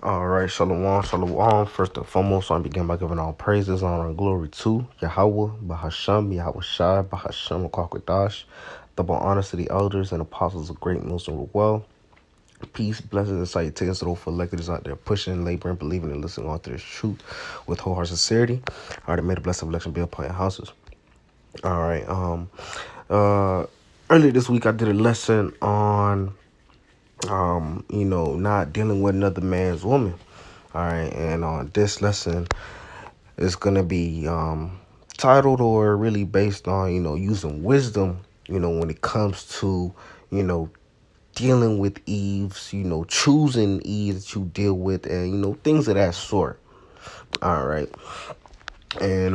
All right, shalom, shalom. First and foremost, I begin by giving all praises, honor, and glory to Yahweh, Bahasham, Yahweh Shai, Bahasham, Kwakwadash. Double honors to the elders and apostles of great Muslim well. Peace, blessings, and salutations to those for electors out there pushing, laboring, believing, and listening on to this truth with whole heart sincerity. All right, may the blessed election be upon your houses. All right, earlier this week I did a lesson on not dealing with another man's woman. All right, and this lesson is gonna be titled or really based on using wisdom. When it comes to you know dealing with Eves, choosing Eve that you deal with, and things of that sort. All right, and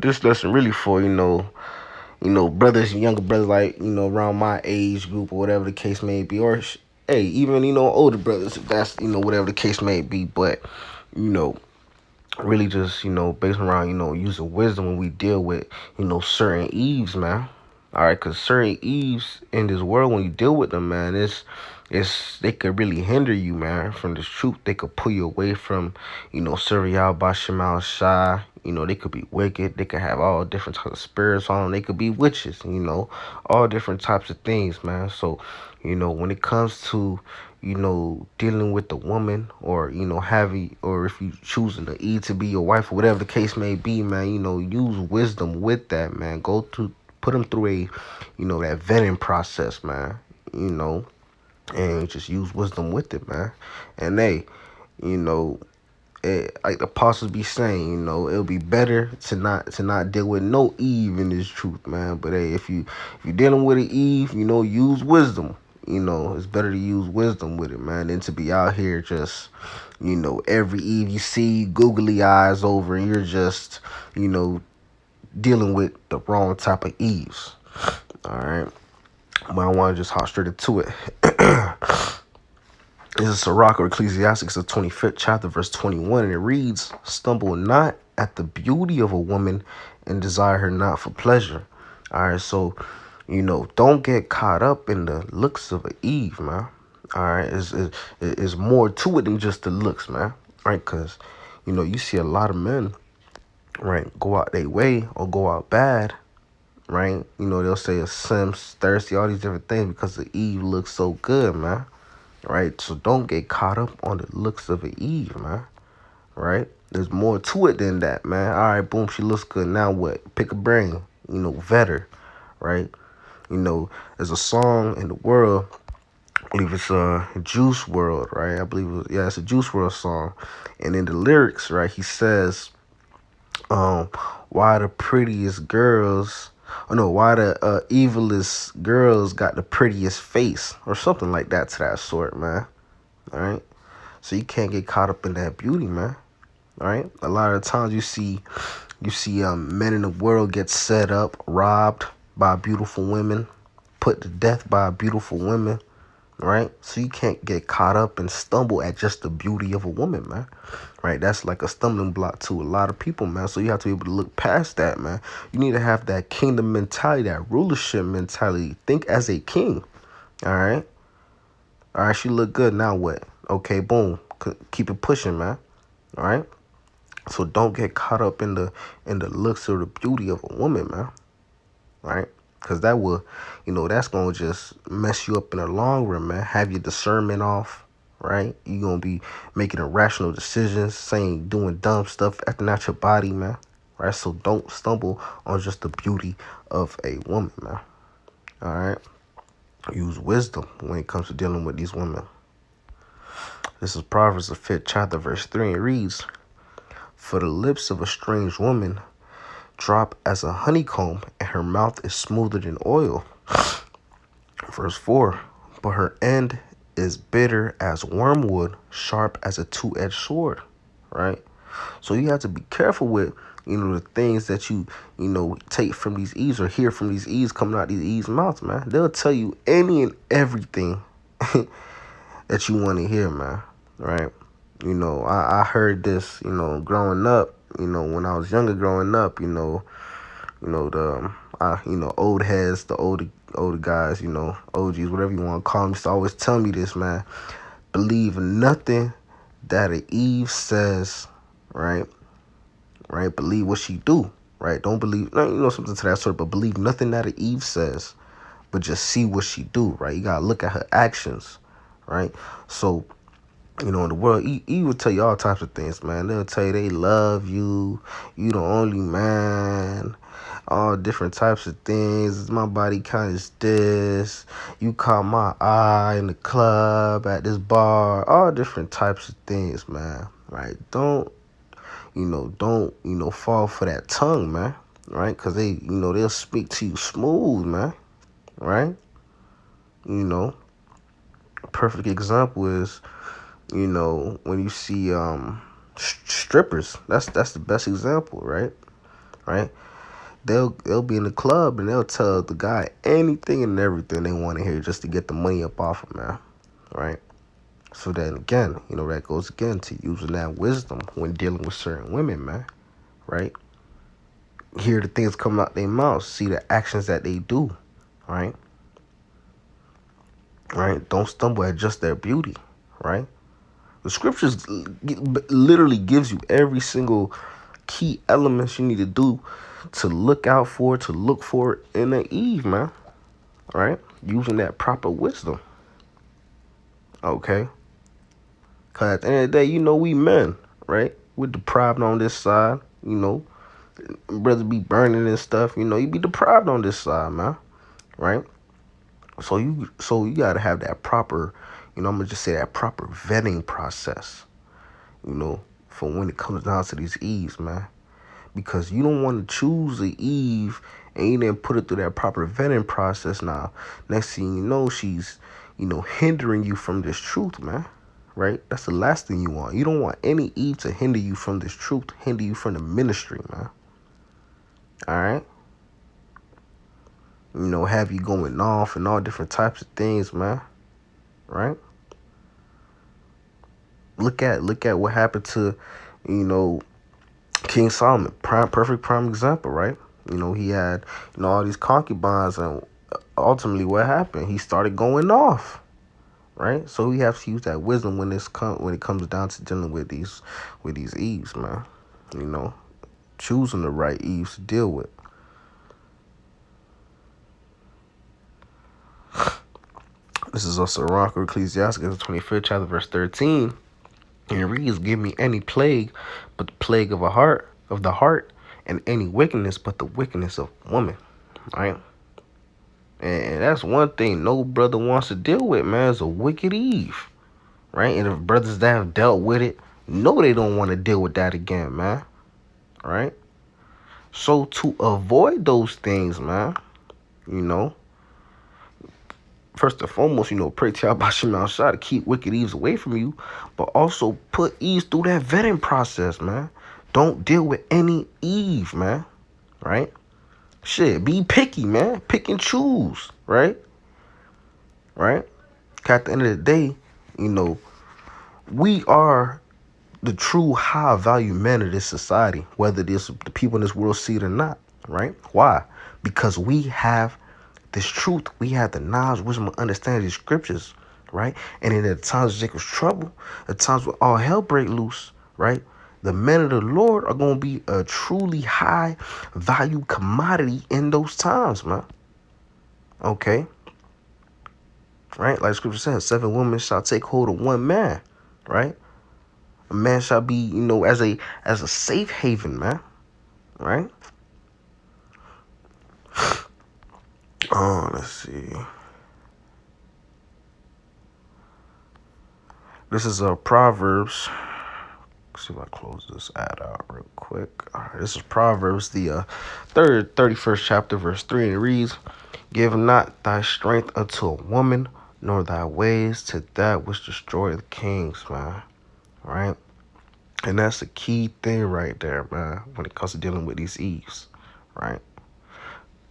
this lesson really for brothers, younger brothers, like around my age group or whatever the case may be, or hey, even older brothers, if that's whatever the case may be. But you know really just based around using wisdom when we deal with certain Eves, man. All right, because certain Eves in this world, when you deal with them, man, it's they could really hinder you, man, from this truth. They could pull you away from serving Yahweh Bashemal Shai. They could be wicked. They could have all different types of spirits on them. They could be witches. All different types of things, man. So when it comes to dealing with the woman, or having, or if you choosing the E to be your wife, or whatever the case may be, man, use wisdom with that, man. Put them through that vetting process, man. And just use wisdom with it, man. And hey, you know, like the apostles be saying, it'll be better to not deal with no Eve in this truth, man. But hey, if you're dealing with an Eve, use wisdom. It's better to use wisdom with it, man, than to be out here just, every Eve you see, googly eyes over, and you're just, dealing with the wrong type of Eves. All right. But I want to just hop straight into it. This is Sirach or Ecclesiastes, the 25th chapter, verse 21, and it reads, "Stumble not at the beauty of a woman, and desire her not for pleasure." All right, so, don't get caught up in the looks of an Eve, man. All right, it's more to it than just the looks, man. Right, because, you see a lot of men, right, go out their way or go out bad, right? They'll say a Sims, thirsty, all these different things because the Eve looks so good, man. Right? So don't get caught up on the looks of an Eve, man. Right? There's more to it than that, man. All right, boom, she looks good. Now what? Pick a brain, vet her, right? There's a song in the world, I believe it's Juice World, right? I believe it's a Juice World song. And in the lyrics, right, he says, why the prettiest girls, oh no, why the evilest girls got the prettiest face, or something like that to that sort, man. All right, so you can't get caught up in that beauty, man. All right, a lot of times you see men in the world get set up, robbed by beautiful women, put to death by beautiful women. Right? So you can't get caught up and stumble at just the beauty of a woman, man. Right? That's like a stumbling block to a lot of people, man. So you have to be able to look past that, man. You need to have that kingdom mentality, that rulership mentality. Think as a king. All right? All right, she look good. Now what? Okay, boom. Keep it pushing, man. All right? So don't get caught up in the looks or the beauty of a woman, man. Right? Because that will, that's going to just mess you up in the long run, man. Have your discernment off, right? You're going to be making irrational decisions, doing dumb stuff, acting out your body, man. Right? So don't stumble on just the beauty of a woman, man. All right? Use wisdom when it comes to dealing with these women. This is Proverbs, the 5th chapter, verse 3, and it reads, "For the lips of a strange woman drop as a honeycomb, and her mouth is smoother than oil." Verse 4, "But her end is bitter as wormwood, sharp as a two-edged sword." Right? So you have to be careful with, the things that you take from these Eves or hear from these Eves coming out these Eves' mouths, man. They'll tell you any and everything that you want to hear, man. Right? I heard this, growing up, when I was younger growing up, the old heads, the older guys, OGs, whatever you want to call them, used to always tell me this, man. Believe nothing that a Eve says, right? Right? Believe what she do, right? Don't believe, something to that sort, but believe nothing that a Eve says, but just see what she do, right? You gotta look at her actions, right? So, in the world, Eve will tell you all types of things, man. They'll tell you they love you, you the only man, all different types of things. My body count is this. You caught my eye in the club, at this bar, all different types of things, man. Right? Don't fall for that tongue, man. Right? Because they'll speak to you smooth, man. Right? A perfect example is, when you see strippers. That's the best example, right? Right? They'll be in the club and they'll tell the guy anything and everything they want to hear just to get the money up off him, man. Right? So then again, that goes again to using that wisdom when dealing with certain women, man. Right? Hear the things come out their mouths, see the actions that they do, right? Right? Don't stumble at just their beauty, right? The scriptures literally gives you every single key elements you need to do to look out for, to look for in an Eve, man. Right? Using that proper wisdom. Okay? Because at the end of the day, we men, right? We're deprived on this side, Brothers be burning and stuff, you be deprived on this side, man. Right? So you gotta have that proper, I'm gonna just say that proper vetting process, for when it comes down to these Eves, man. Because you don't want to choose the Eve and you didn't put it through that proper vetting process. Now, next thing you know, she's, hindering you from this truth, man. Right? That's the last thing you want. You don't want any Eve to hinder you from this truth, hinder you from the ministry, man. All right? Have you going off and all different types of things, man. Right? Look at what happened to, King Solomon. Perfect prime example, right? He had, all these concubines, and ultimately what happened? He started going off. Right? So we have to use that wisdom when it comes down to dealing with these Eves, man. Choosing the right Eves to deal with. This is also Rock or Ecclesiastes, the 25th chapter, verse 13. And it reads, "Give me any plague but the plague of the heart, and any wickedness but the wickedness of woman." Right? And that's one thing no brother wants to deal with, man, is a wicked Eve. Right? And if brothers that have dealt with it, they don't want to deal with that again, man. Right? So to avoid those things, man, first and foremost, pray to Yahweh Shema Shah to keep wicked Eves away from you, but also put Eves through that vetting process, man. Don't deal with any Eve, man. Right? Shit, be picky, man. Pick and choose, right? Right? At the end of the day, we are the true high value men of this society, whether the people in this world see it or not, right? Why? Because we have this truth. We have the knowledge, wisdom, and understanding these scriptures, right? And in the times of Jacob's trouble, the times when all hell break loose, right? The men of the Lord are going to be a truly high value commodity in those times, man. Okay? Right? Like scripture says, 7 women shall take hold of 1 man, right? A man shall be, as a safe haven, man. Right? Let's see. This is Proverbs. Let's see if I close this ad out real quick. All right, this is Proverbs, the 31st chapter, verse 3, and it reads, "Give not thy strength unto a woman, nor thy ways to that which destroyeth kings," man. All right? And that's a key thing right there, man, when it comes to dealing with these Eves, right?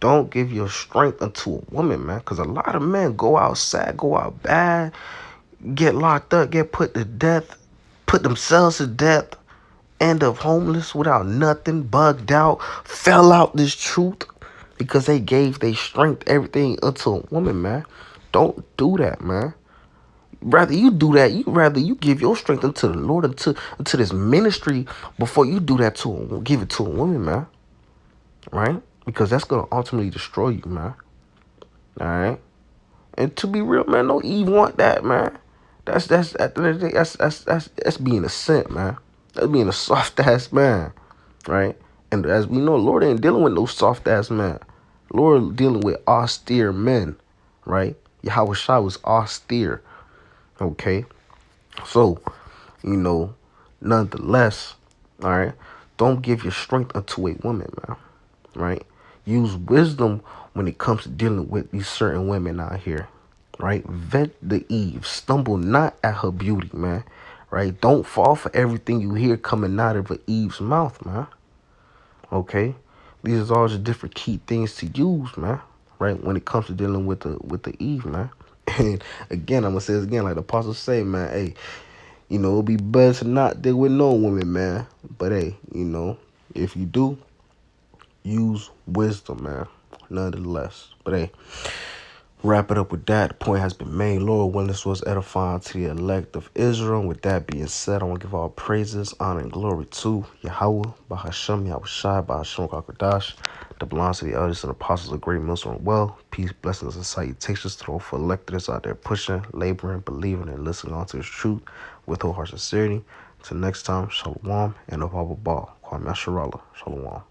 Don't give your strength unto a woman, man, because a lot of men go out sad, go out bad, get locked up, get put to death, put themselves to death, end up homeless without nothing, bugged out, fell out this truth because they gave their strength, everything unto a woman, man. Don't do that, man. Rather you do that, rather you give your strength unto the Lord, unto this ministry before you do that give it to a woman, man. Right? Because that's gonna ultimately destroy you, man. All right. And to be real, man, no Eve want that, man. That's at the end of the day, that's being a simp, man. That's being a soft ass man, right? And as we know, Lord ain't dealing with no soft ass man. Lord dealing with austere men, right? Yahweh Shai was austere, okay? So, nonetheless, all right, don't give your strength unto a woman, man, right? Use wisdom when it comes to dealing with these certain women out here, right? Vet the Eve. Stumble not at her beauty, man, right? Don't fall for everything you hear coming out of an Eve's mouth, man, okay? These are all just different key things to use, man, right? When it comes to dealing with the Eve, man. And again, I'm gonna say this again, like the apostles say, man, hey, it'll be better to not deal with no women, man. But hey, if you do, use wisdom, man, nonetheless. But hey, wrap it up with that. The point has been made. Lord, when this was edifying to the elect of Israel. With that being said, I want to give all praises, honor, and glory to Yahweh, Bahashem, Yahweh Shai, Bahashem, Kakadash, that belongs to the elders and apostles of Great Millstone Well. Peace, blessings, and salutations to those for electors out there pushing, laboring, believing, and listening on to His truth with whole heart sincerity. Until next time, Shalom and Abba Ball. Kwame Asherallah. Shalom.